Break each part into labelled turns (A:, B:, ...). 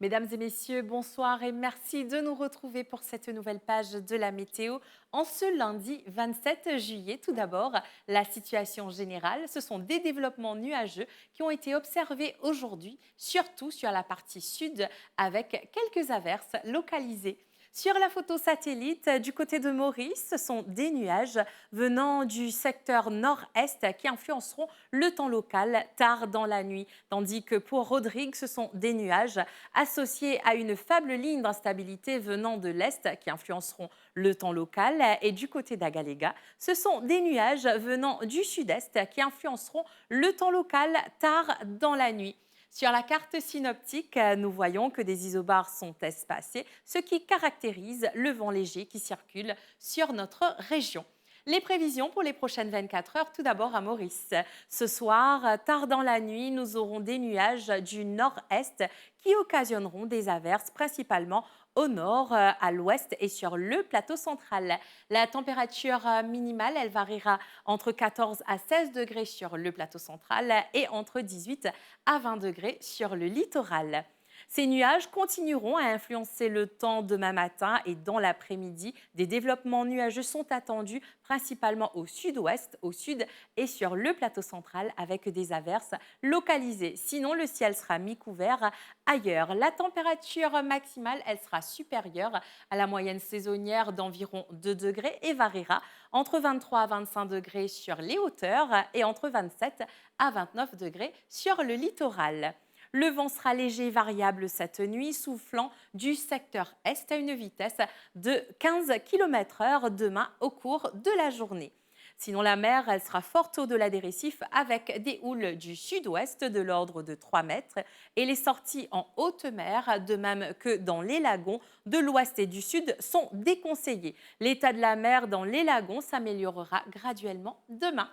A: Mesdames et messieurs, bonsoir et merci de nous retrouver pour cette nouvelle page de la météo en ce lundi 27 juillet. Tout d'abord, la situation générale, ce sont des développements nuageux qui ont été observés aujourd'hui, surtout sur la partie sud avec quelques averses localisées. Sur la photo satellite, du côté de Maurice, ce sont des nuages venant du secteur nord-est qui influenceront le temps local tard dans la nuit. Tandis que pour Rodrigue, ce sont des nuages associés à une faible ligne d'instabilité venant de l'est qui influenceront le temps local. Et du côté d'Agalega, ce sont des nuages venant du sud-est qui influenceront le temps local tard dans la nuit. Sur la carte synoptique, nous voyons que des isobars sont espacés, ce qui caractérise le vent léger qui circule sur notre région. Les prévisions pour les prochaines 24 heures, tout d'abord à Maurice. Ce soir, tard dans la nuit, nous aurons des nuages du nord-est qui occasionneront des averses, principalement au nord, à l'ouest et sur le plateau central. La température minimale, elle variera entre 14 à 16 degrés sur le plateau central et entre 18 à 20 degrés sur le littoral. Ces nuages continueront à influencer le temps demain matin et dans l'après-midi. Des développements nuageux sont attendus principalement au sud-ouest, au sud et sur le plateau central avec des averses localisées. Sinon, le ciel sera mi-couvert ailleurs. La température maximale, elle sera supérieure à la moyenne saisonnière d'environ 2 degrés et variera entre 23 à 25 degrés sur les hauteurs et entre 27 à 29 degrés sur le littoral. Le vent sera léger et variable cette nuit, soufflant du secteur est à une vitesse de 15 km/h demain au cours de la journée. Sinon, la mer, elle sera forte au-delà des récifs avec des houles du sud-ouest de l'ordre de 3 mètres et les sorties en haute mer, de même que dans les lagons de l'ouest et du sud, sont déconseillées. L'état de la mer dans les lagons s'améliorera graduellement demain.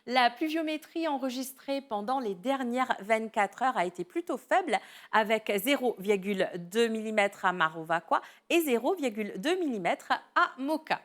A: La pluviométrie enregistrée pendant les dernières 24 heures a été plutôt faible, avec 0,2 mm à Marovacqua et 0,2 mm à Moka.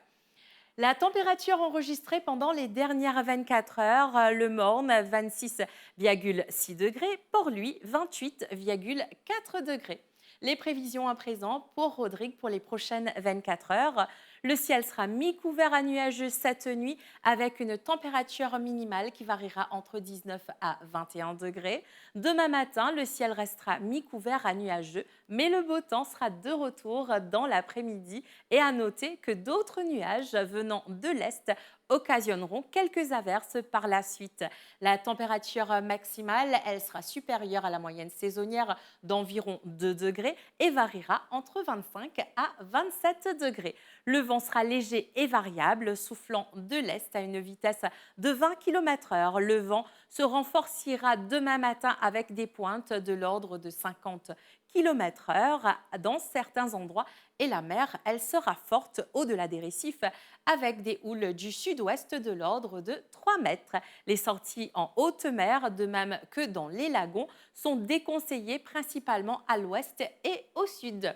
A: La température enregistrée pendant les dernières 24 heures, le Morne 26,6 degrés, Port-Louis 28,4 degrés. Les prévisions à présent pour Rodrigue pour les prochaines 24 heures. Le ciel sera mi-couvert à nuageux cette nuit avec une température minimale qui variera entre 19 à 21 degrés. Demain matin, le ciel restera mi-couvert à nuageux, mais le beau temps sera de retour dans l'après-midi. Et à noter que d'autres nuages venant de l'est occasionneront quelques averses par la suite. La température maximale, elle sera supérieure à la moyenne saisonnière d'environ 2 degrés et variera entre 25 à 27 degrés. Le vent sera léger et variable, soufflant de l'est à une vitesse de 20 km/h. Le vent se renforcera demain matin avec des pointes de l'ordre de 50 km/h dans certains endroits et la mer, elle sera forte au-delà des récifs avec des houles du sud-ouest de l'ordre de 3 mètres. Les sorties en haute mer, de même que dans les lagons, sont déconseillées principalement à l'ouest et au sud.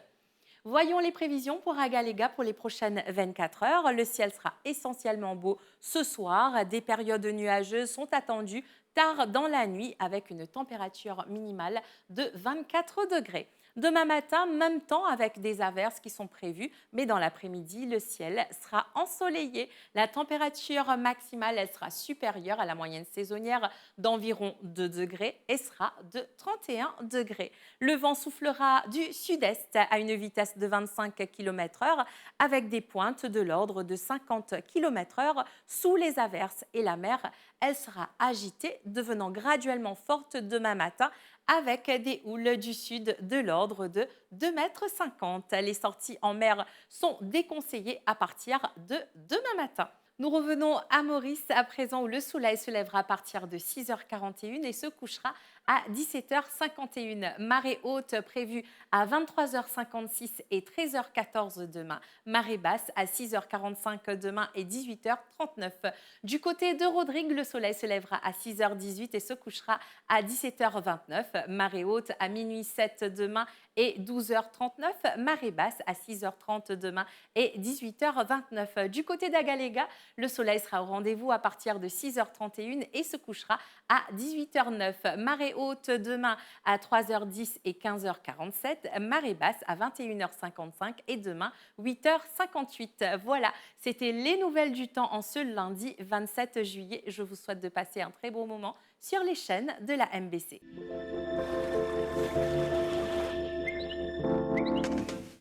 A: Voyons les prévisions pour Agalega pour les prochaines 24 heures. Le ciel sera essentiellement beau ce soir. Des périodes nuageuses sont attendues tard dans la nuit avec une température minimale de 24 degrés. Demain matin, même temps avec des averses qui sont prévues, mais dans l'après-midi, le ciel sera ensoleillé. La température maximale, elle sera supérieure à la moyenne saisonnière d'environ 2 degrés et sera de 31 degrés. Le vent soufflera du sud-est à une vitesse de 25 km/h avec des pointes de l'ordre de 50 km/h sous les averses et la mer, elle sera agitée, devenant graduellement forte demain matin avec des houles du sud de l'ordre de 2,50 m. Les sorties en mer sont déconseillées à partir de demain matin. Nous revenons à Maurice à présent où le soleil se lèvera à partir de 6h41 et se couchera à 17h51. Marée haute prévue à 23h56 et 13h14 demain. Marée basse à 6h45 demain et 18h39. Du côté de Rodrigue, le soleil se lèvera à 6h18 et se couchera à 17h29. Marée haute à minuit 7 demain et 12h39. Marée basse à 6h30 demain et 18h29. Du côté d'Agalega, Le soleil sera au rendez-vous à partir de 6h31 et se couchera à 18h09. Marée haute demain à 3h10 et 15h47. Marée basse à 21h55 et demain 8h58. Voilà, c'était les nouvelles du temps en ce lundi 27 juillet. Je vous souhaite de passer un très bon moment sur les chaînes de la MBC.